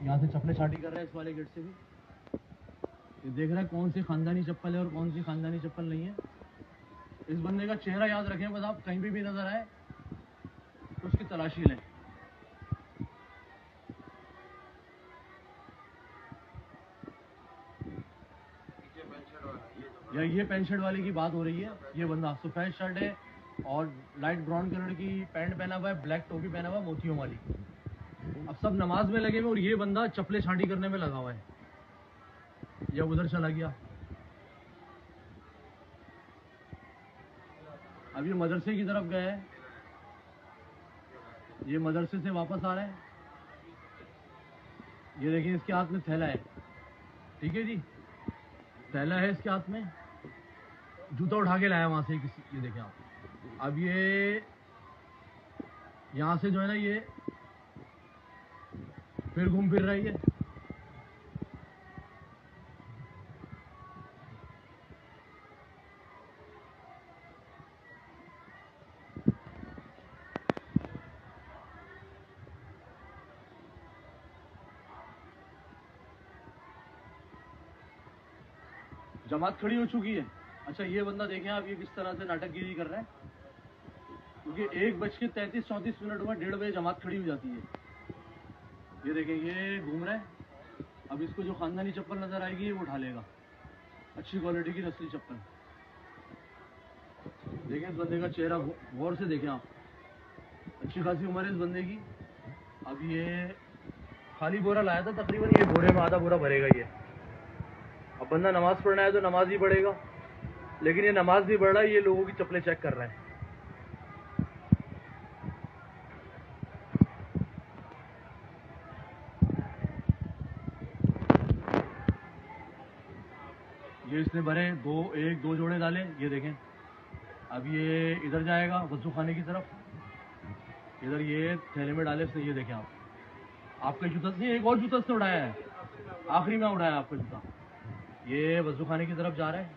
यहाँ से चप्पलें छाटी कर रहे हैं इस वाले गेट से भी। ये देख रहे हैं कौन सी खानदानी चप्पल है और कौन सी खानदानी चप्पल नहीं है। इस बंदे का चेहरा याद रखें, बस आप कहीं भी नजर आए तो उसकी तलाशी लें। या ये पैंट शर्ट वाले की बात हो रही है। ये बंदा सफेद शर्ट है और लाइट ब्राउन कलर की पैंट पहना हुआ है, ब्लैक टोपी पहना हुआ है मोतियों वाली। अब सब नमाज में लगे हुए और ये बंदा चप्पलें छांटी करने में लगा हुआ है। या उधर चला गया। अब ये मदरसे की तरफ गया है, ये मदरसे से वापस आ रहा है। ये देखिए इसके हाथ में थैला है, ठीक है जी, थैला है इसके हाथ में। जूता उठा के लाया वहां से किसी, ये देखें आप। अब ये यहाँ से जो है ना ये फिर घूम फिर रही है। जमात खड़ी हो चुकी है। अच्छा ये बंदा देखें आप, ये किस तरह से नाटकगिरी कर रहा है, क्योंकि 1:33-34 में 1:30 बजे जमात खड़ी हो जाती है। ये देखें ये घूम रहा है। अब इसको जो खानदानी चप्पल नजर आएगी वो उठा लेगा, अच्छी क्वालिटी की नस्ली चप्पल। देखें इस बंदे का चेहरा गौर से देखें आप, अच्छी खासी उम्र है इस बंदे की। अब ये खाली बोरा लाया था तकरीबन, ये बोरे में आधा बोरा भरेगा ये। अब बंदा नमाज पढ़ना है तो नमाज ही पढ़ेगा, लेकिन ये नमाज नहीं पढ़ रहा है, ये लोगों की चप्पलें चेक कर रहा है। ये इसने भरे एक दो जोड़े डाले, ये देखें। अब ये इधर जाएगा वज़ू खाने की तरफ, इधर ये थैले में डाले इसने। ये देखें आप, आपका जूता नहीं, एक और जूता इसने उठाया है, आखिरी में उठाया आपका जूता। ये वज़ू खाने की तरफ जा रहा है।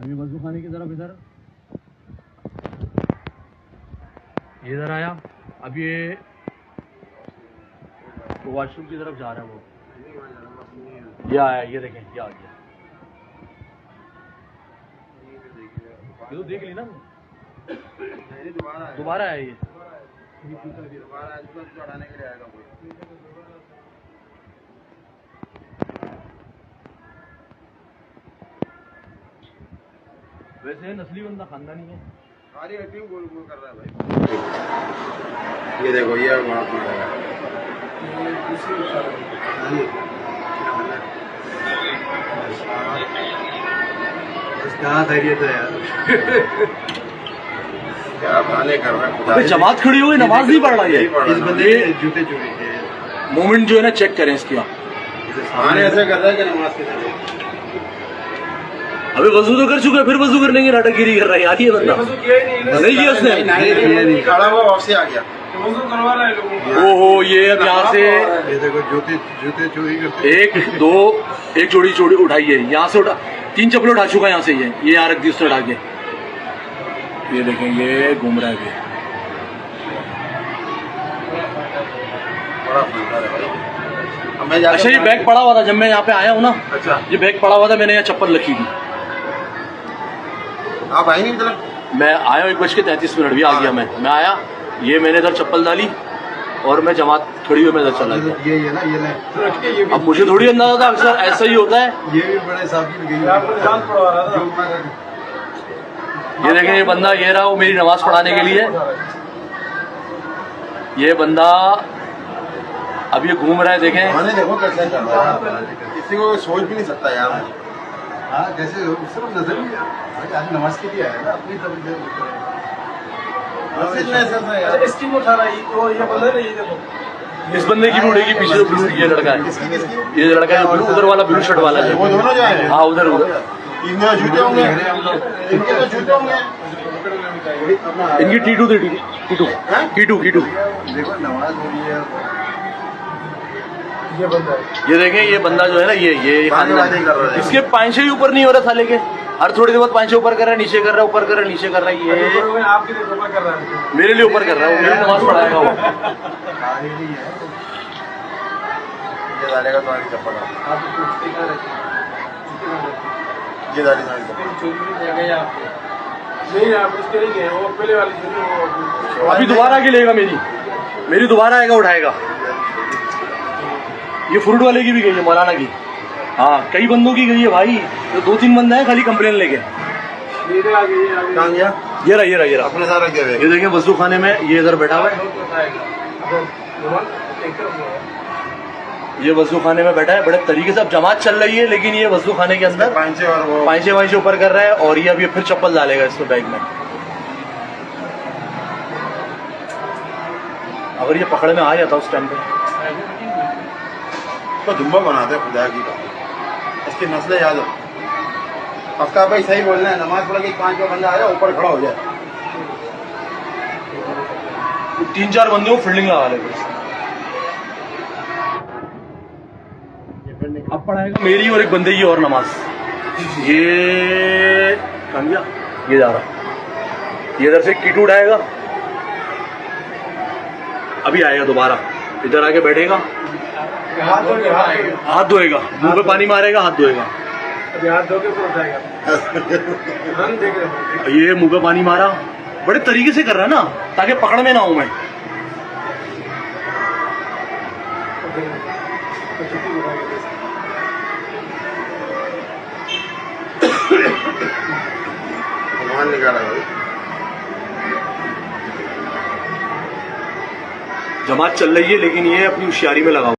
अभी वज़ू खाने की तरफ इधर आया। अब ये वॉशरूम की तरफ जा रहा है वो। ये आया, ये देखें ये आ गया। ये तो देख ली ना, दोबारा आया ये। वैसे नस्ली बंदा खानदानी है। क्यों गोल गोल कर रहा है भाई? ये देखो ये वहाँ कहाँ खैरियत है यार? क्या भाले कर रहा है? जमात खड़ी हुई, नमाज नहीं पढ़ रहा है। इस बंदे जूते चोरी के मोमेंट जो है ना चेक करें इसकी। ऐसा कर रहा है कि नमाज के समय अभी वजू तो कर चुका है, फिर वजू करने की नाटकगिरी कर रहा है यार ये बंदा। नहीं किया उसने, खड़ा हुआ वापसी आ गया। ओहो ये अब यहाँ से ये देखो जूते चोरी करते। एक जोड़ी उठाई है यहाँ से, उठा 3 चप्पलें उठा चुका है यहाँ से। ये यहाँ रख दी उसने उठा के। ये देखें ये घूम रहा है अभी। अच्छा ये बैग पड़ा हुआ था जब मैं यहाँ पे आया हूँ ना। अच्छा ये बैग पड़ा हुआ था, मैंने यहाँ चप्पल रखी थी। आप आएंगे मतलब? मैं आया 1:33 भी आ गया। मैं आया, ये मैंने इधर चप्पल डाली और मैं जमात खड़ी हुई मैं इधर चला गया। ये ना ये अब मुझे थोड़ी अंदाजा था अक्सर ऐसा ही होता है। ये भी बड़े साहब की ये देखें ये बंदा, ये रहा वो मेरी नमाज पढ़ाने के लिए। ये बंदा अब ये घूम रहा है, देखें। देखो कैसे कर रहा है, किसी को सोच भी नहीं सकता यार। हाँ कैसे सिर्फ नजर भी आज नमाज के लिए आया ना, अपनी तरफ स्टीम उठा रहा है। तो ये बंदा ना, ये देखो इस बंदे की भी उड़ेगी पीछे। तो ब्लू ये लड़का है, ये लड़का है उधर वाला ब्लू शर्ट वाला है। वो दोनों जो है हाँ उधर इनके जूते होंगे, इनके तो जूते होंगे। इनकी T2 देखो नमाज हो रही है। ये देखें ये बंदा जो है ना, ये बातें कर रहा है। इसके 5 से ही ऊपर नहीं हो रहा था लेके। हर थोड़ी देर बाद पांच ऊपर कर रहा है, नीचे कर रहा है, ऊपर कर रहा है, नीचे कर रहा है। ये आपके लिए ऊपर कर रहा है, मेरे लिए ऊपर कर रहा है, वो मेरी नमाज पढ़ाएगा वो। ये डालेगा तुम्हारी चप्पल ये दाढ़ी तुम्हारी चप्पल नहीं, आप उसके नहीं गए, वो पहले वाली अभी दोबारा आके लेगा, मेरी दोबारा आएगा, उठाएगा। ये फ्रूट वाले की भी गई है, मौलाना की। हाँ, कई बंदों की गई है भाई, तो 2-3 बंदे हैं खाली कंप्लेन लेके। कहाँ गया? ये रहा अपने साथ रख गया। ये देखिए वजू खाने में, ये इधर बैठा हुआ है, ये वजू खाने में बैठा है। बड़े तरीके से अब जमात चल रही है, लेकिन ये वजू खाने के अंदर पांचे ऊपर कर रहा है, और ये अभी फिर चप्पल डालेगा इसको बैग में। अगर ये पकड़ में आ जाता उस टाइम पे, तो जुम्बा बनाते हैं खुदा की बात, इसकी नस्लें याद हो। पक्का भाई सही बोल रहे हैं, नमाज पढ़ के 5 बंदा आया ऊपर खड़ा हो जाए, 3-4 बंदे को फील्डिंग लगा लेते। अब पढ़ाएगा मेरी और एक बंदे की और नमाज। ये कहाँ गया? ये जा रहा, ये इधर से कीटू उठाएगा, अभी आएगा दोबारा, इधर आके बैठेगा, हाथ धोएगा, मुंह पे पानी मारेगा, हाथ धोएगा, हाथ धो के फिर उठाएगा। ये मुंह पे पानी मारा, बड़े तरीके से कर रहा है ना, ताकि पकड़ में ना हूं मैं। भगवान निकाला भाई। जमात चल रही है, लेकिन ये अपनी होशियारी में लगा हुआ।